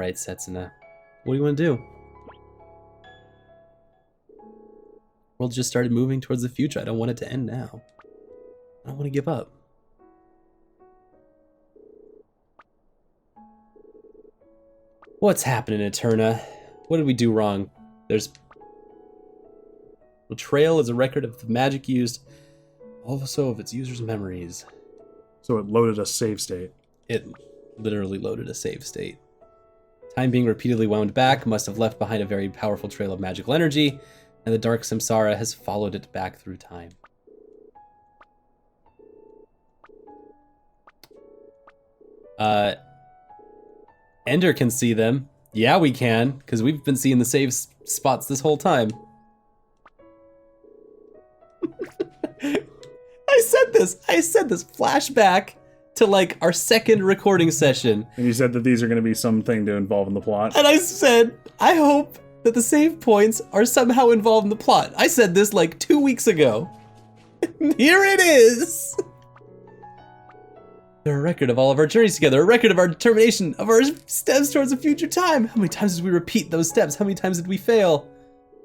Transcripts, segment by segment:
Alright, Setsuna. What do you want to do? World just started moving towards the future. I don't want it to end now. I don't want to give up. What's happening, Eterna? What did we do wrong? The trail is a record of the magic used, also of its users' memories. So it loaded a save state. It literally loaded a save state. Time being repeatedly wound back must have left behind a very powerful trail of magical energy, and the dark samsara has followed it back through time. Ender can see them. Yeah, we can, because we've been seeing the save spots this whole time. I said this flashback to like our second recording session. And you said that these are going to be something to involve in the plot. And I said, I hope that the save points are somehow involved in the plot. I said this like 2 weeks ago. Here it is. They're a record of all of our journeys together, a record of our determination, of our steps towards a future time. How many times did we repeat those steps? How many times did we fail?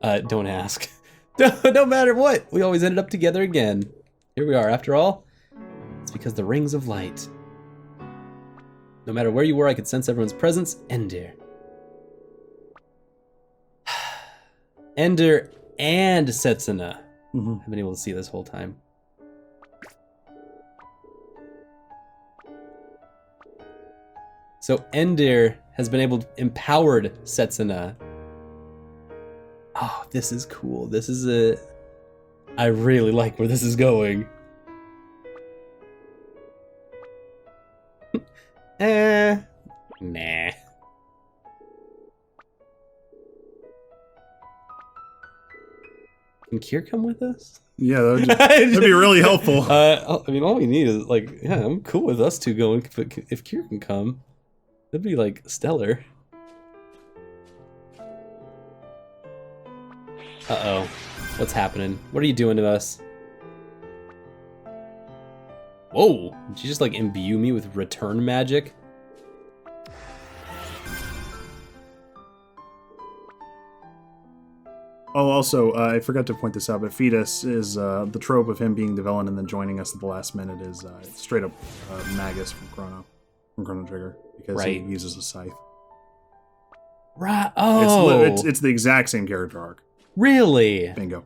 Don't ask. No matter what, we always ended up together again. Here we are, after all. It's because the rings of light. No matter where you were, I could sense everyone's presence. Ender. Ender and Setsuna. I've been able to see this whole time. So Ender has been able to empowered Setsuna. Oh, this is cool. This is I really like where this is going. Nah. Can Kier come with us? Yeah, that'd be really helpful. I mean, all we need is like, yeah, I'm cool with us two going, but if Kier can come, that'd be like stellar. Uh-oh. What's happening? What are you doing to us? Whoa! Did you just like imbue me with return magic? Oh, also, I forgot to point this out, but Fetus is the trope of him being the villain and then joining us at the last minute is straight up Magus from Chrono Trigger, because he uses a scythe. Right. Oh, it's the exact same character arc. Really? Bingo.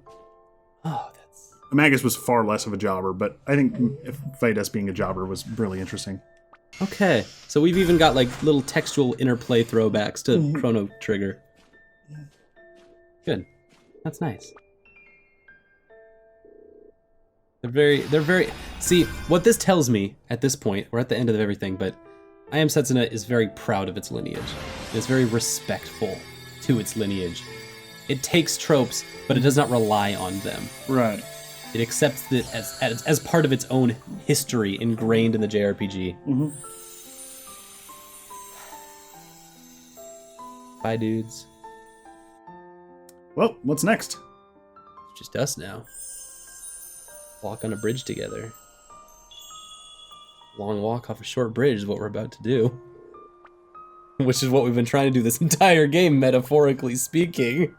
Oh, that's... Magus was far less of a jobber, but I think Fetus being a jobber was really interesting. Okay, so we've even got like little textual interplay throwbacks to Chrono Trigger. Good. That's nice. They're very... See, what this tells me at this point, we're at the end of everything, but I Am Setsuna is very proud of its lineage. It's very respectful to its lineage. It takes tropes, but it does not rely on them. Right. It accepts it as part of its own history ingrained in the JRPG. Mm-hmm. Bye, dudes. Well, what's next? It's just us now. Walk on a bridge together. Long walk off a short bridge is what we're about to do. Which is what we've been trying to do this entire game, metaphorically speaking.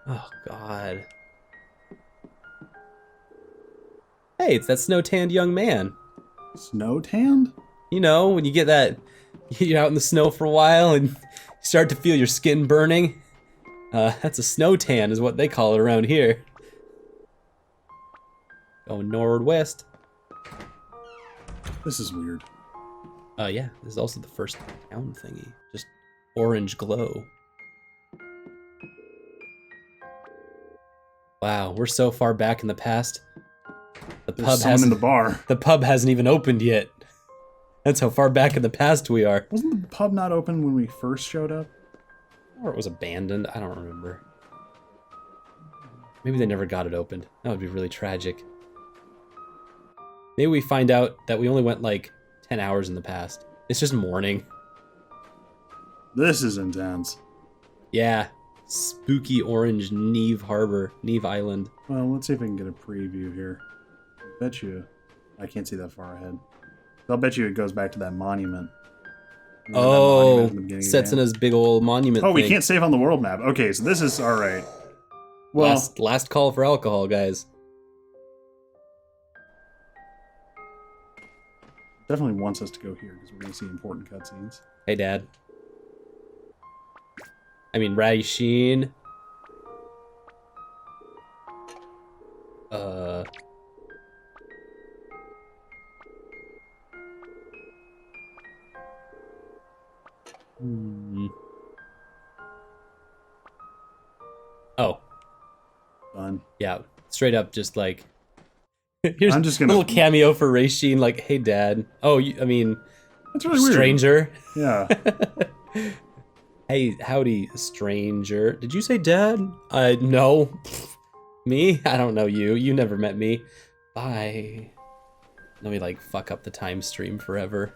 Oh, God. Hey, it's that snow-tanned young man. Snow-tanned? You know, when you get that... You're out in the snow for a while and you start to feel your skin burning. That's a snow tan is what they call it around here. Going northwest. This is weird. Yeah, this is also the first town thingy. Just orange glow. Wow, we're so far back in the past. There's someone in the bar. The pub hasn't even opened yet. That's how far back in the past we are. Wasn't the pub not open when we first showed up? Or it was abandoned, I don't remember. Maybe they never got it opened. That would be really tragic. Maybe we find out that we only went like 10 hours in the past. It's just morning. This is intense. Yeah. Spooky orange Neve Harbor, Neve Island. Well, let's see if I can get a preview here. I bet you I can't see that far ahead. I'll bet you it goes back to that monument. Remember that Oh, monument in the beginning of the game? Setsuna's big old monument. Oh, we thing. can't save on the world map. Okay, so this is all right. Well, Last call for alcohol, guys. definitely wants us to go here because we're going to see important cutscenes. Hey, Dad. I mean, Raishin. Oh. Fun. Yeah. Straight up, just like. Here's I'm just a gonna little cameo for Raishin, like, hey, Dad. Oh, I mean, That's really weird. stranger. Yeah. Hey, howdy, stranger. Did you say Dad? No. Me? I don't know you. You never met me. Bye. Let me, like, fuck up the time stream forever.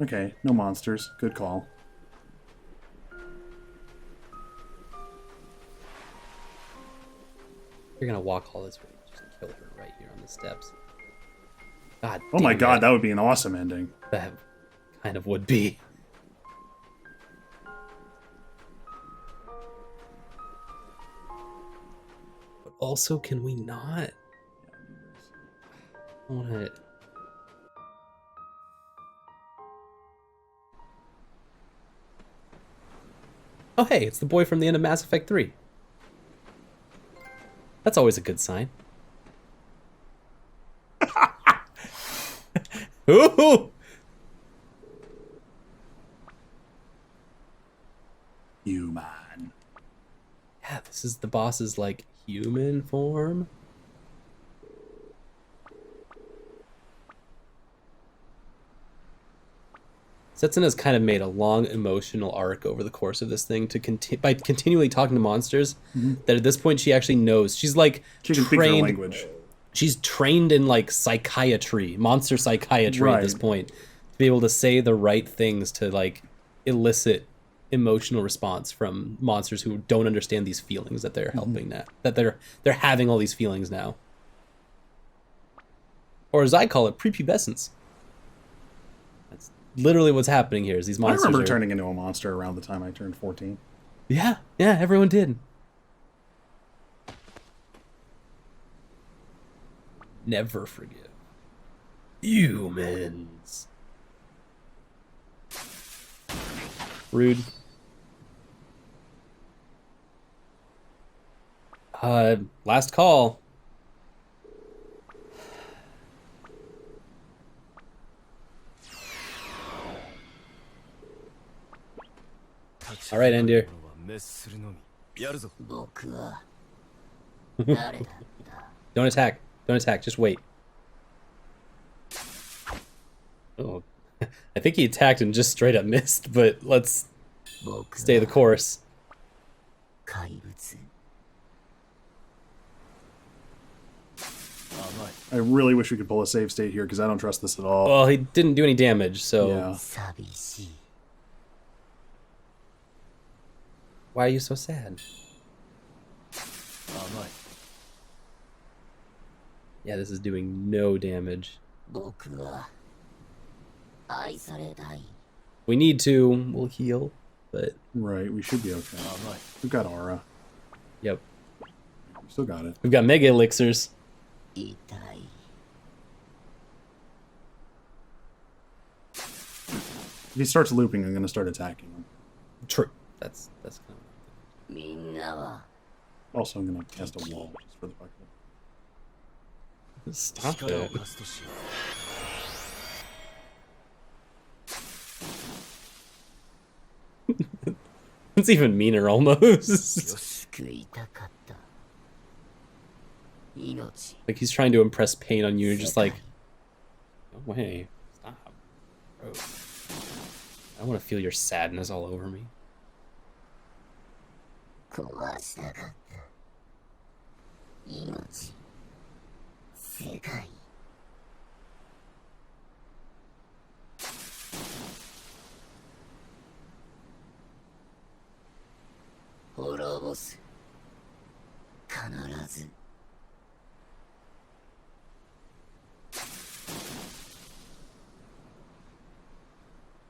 Okay, no monsters. Good call. You're gonna walk all this way. Just kill her right here on the steps. God. Oh my damn god, it. that would be an awesome ending. That kind of would be. But also, can we not? I want to. Oh, hey, it's the boy from the end of Mass Effect 3. That's always a good sign. Ooh! Human. Yeah, this is the boss's, like, human form. Setsuna's kind of made a long emotional arc over the course of this thing to by continually talking to monsters. That at this point she actually knows. She's like She can speak their language. She's trained in like psychiatry, monster psychiatry at this Right. point, to be able to say the right things to like elicit emotional response from monsters who don't understand these feelings that they're helping that they're having all these feelings now. Or as I call it, prepubescence. That's literally what's happening here. Is these I monsters remember are, turning into a monster around the time I turned 14. Yeah, everyone did. Never forgive. Humans. Rude. Last call. All right, Endir. Don't attack. Don't attack. Just wait. Oh, I think he attacked and just straight up missed, but let's stay the course. I really wish we could pull a save state here because I don't trust this at all. Well, he didn't do any damage, so Yeah. why are you so sad? Yeah, this is doing no damage. We need to. We'll heal, but Right, we should be okay. We've got aura. yep. We still got it. We've got mega elixirs. If he starts looping, I'm going to start attacking him. True. That's kind of. Also, I'm going to cast a wall just for the fuck of it. Stop it. It's even meaner almost. Like he's trying to impress pain on you. You're just like, no way. Stop. Bro. I want to feel your sadness all over me.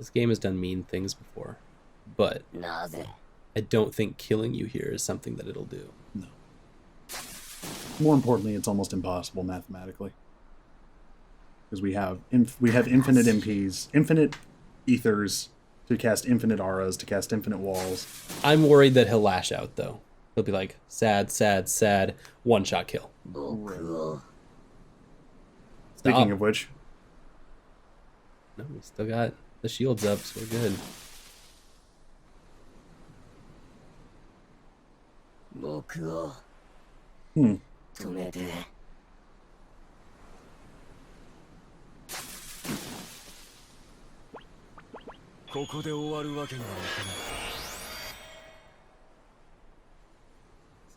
This game has done mean things before, but I don't think killing you here is something that it'll do. No. More importantly, it's almost impossible mathematically. Because we have infinite MPs, infinite ethers to cast infinite auras, to cast infinite walls. I'm worried that he'll lash out, though. He'll be like, sad, sad, sad, one-shot kill. Speaking of which... No, we still got the shields up, so we're good.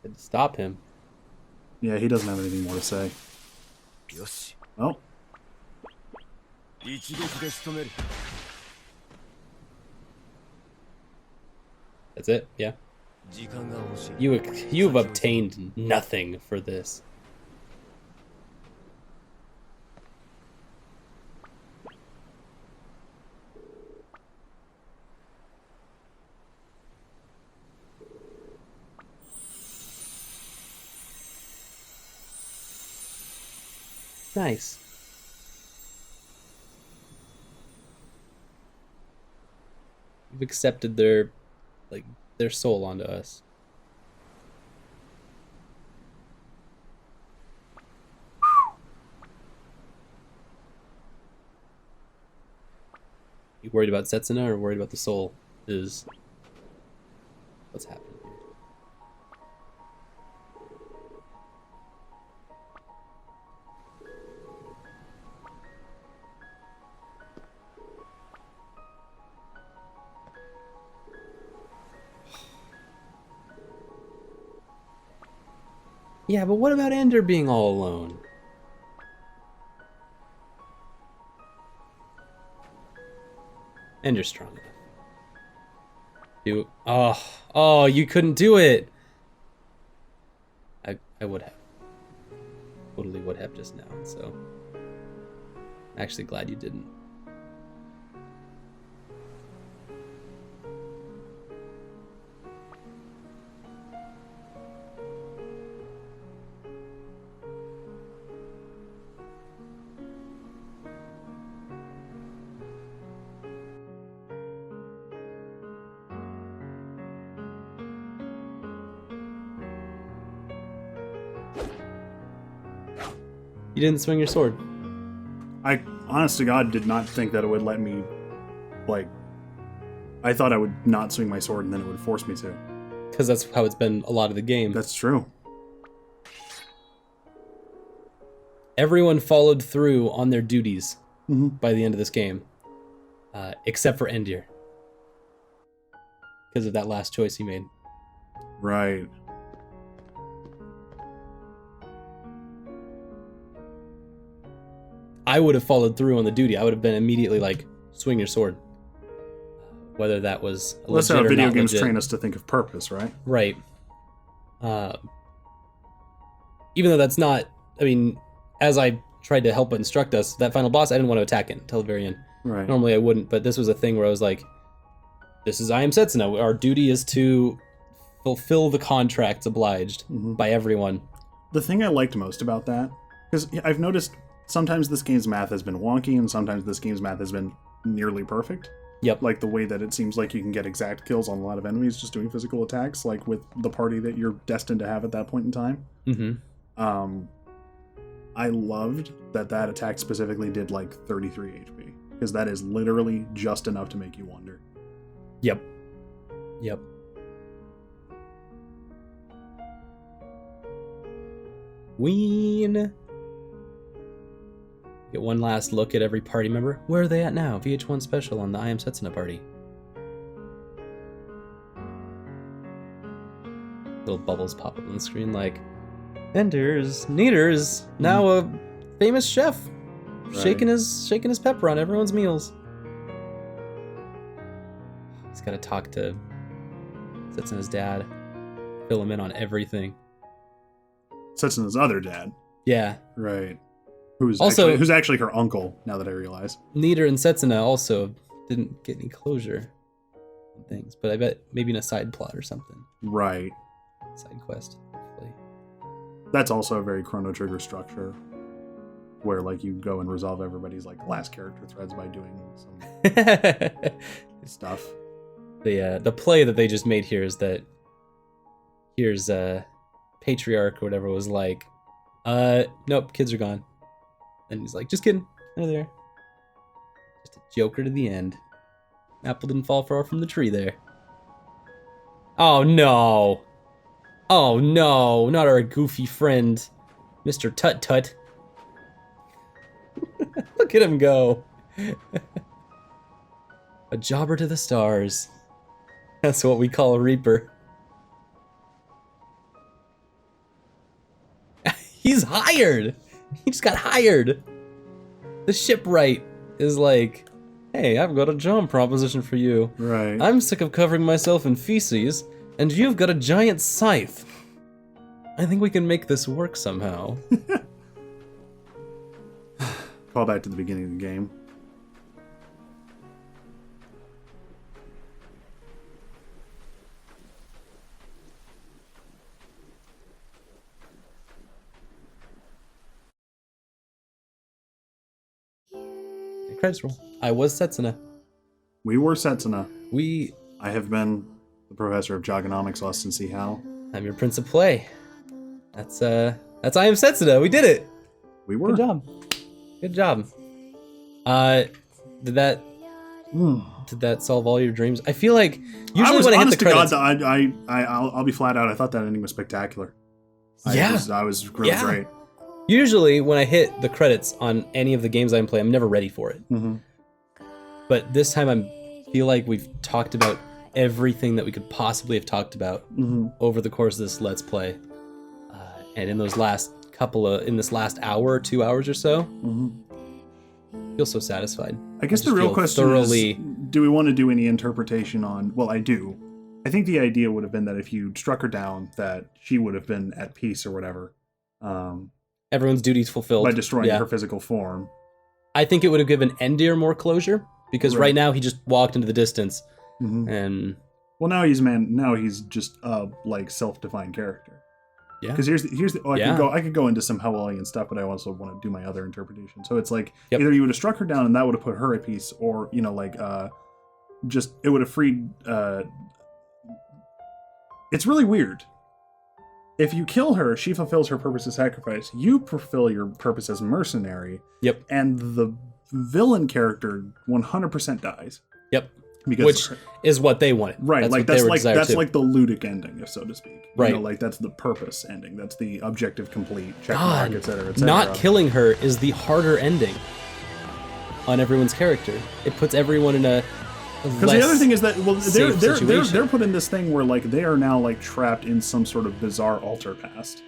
Said to stop him. Yeah, he doesn't have anything more to say. Oh. That's it, yeah. You've obtained nothing for this. Nice. You've accepted their soul onto us. You worried about Setsuna or worried about the soul? Is what's happening here. Yeah, but what about Ender being all alone? Ender's strong enough. Oh, you couldn't do it. I would have. Totally would have just now, so I'm actually glad you didn't. You didn't swing your sword. I, honest to God, did not think that it would let me, like... I thought I would not swing my sword and then it would force me to. Because that's how it's been a lot of the game. That's true. Everyone followed through on their duties by the end of this game. Except for Endir. Because of that last choice he made. Right. I would have followed through on the duty. I would have been immediately like, swing your sword. Whether that was well, that's how video games train us to think of purpose, right? Right. Even though that's not, I mean, as I tried to help instruct us, that final boss, I didn't want to attack it until the very end. Right. Normally I wouldn't, but this was a thing where I was like, this is I Am Setsuna. Our duty is to fulfill the contracts obliged by everyone. The thing I liked most about that, because I've noticed sometimes this game's math has been wonky and sometimes this game's math has been nearly perfect. Yep. Like the way that it seems like you can get exact kills on a lot of enemies just doing physical attacks, like with the party that you're destined to have at that point in time. I loved that attack specifically did like 33 HP, because that is literally just enough to make you wonder. Yep. Ween. Get one last look at every party member. Where are they at now? VH1 special on the I Am Setsuna party. Little bubbles pop up on the screen like, Ender's Neater's now a famous chef, shaking his pepper on everyone's meals. He's got to talk to Setsuna's dad, fill him in on everything. Setsuna's other dad. Yeah. Right. Who's actually her uncle, now that I realize. Neater and Setsuna also didn't get any closure on things. But I bet maybe in a side plot or something. Right. Side quest, hopefully. That's also a very Chrono Trigger structure, where like you go and resolve everybody's like last character threads by doing some stuff. The play that they just made here is that here's Patriarch or whatever was like, nope, kids are gone. And he's like, just kidding, they're there. Just a joker to the end. Apple didn't fall far from the tree there. Oh no. Oh no, not our goofy friend, Mr. Tut Tut. Look at him go. A jobber to the stars. That's what we call a reaper. He's hired. He just got hired. The shipwright is like, hey, I've got a job proposition for you. Right. I'm sick of covering myself in feces, and you've got a giant scythe. I think we can make this work somehow. Call back to the beginning of the game. Credits roll. I was Setsuna. We were Setsuna. We. I have been the professor of Jogonomics, Lust and See How. I'm your prince of play. That's I am Setsuna. We did it. We were. Good job. Good job. Did that solve all your dreams? I feel like usually when I hit the credits, God, I'll be flat out. I thought that ending was spectacular. I was really great. Usually when I hit the credits on any of the games I'm playing, I'm never ready for it. Mm-hmm. But this time I feel like we've talked about everything that we could possibly have talked about over the course of this Let's Play. And in those last in this last hour or 2 hours or so, I feel so satisfied. I guess the real question is, do we want to do any interpretation on, well, I do. I think the idea would have been that if you struck her down, that she would have been at peace or whatever. Everyone's duties fulfilled. By destroying her physical form. I think it would have given Endir more closure, because right now he just walked into the distance. And well, now he's just a like self-defined character. Yeah. Because here's the I could go into some Howellian stuff, but I also want to do my other interpretation. So it's like either you would have struck her down and that would have put her at peace, or just it would have freed. It's really weird. If you kill her, she fulfills her purpose as sacrifice. You fulfill your purpose as mercenary. Yep. And the villain character 100% dies. Yep. Which is what they wanted. Right. That's like the ludic ending, so to speak. Right. Like that's the purpose ending. That's the objective complete. Check mark, etc. etc. Not killing her is the harder ending on everyone's character. It puts everyone in a because the other thing is that they're put in this thing where like they are now like trapped in some sort of bizarre alter past.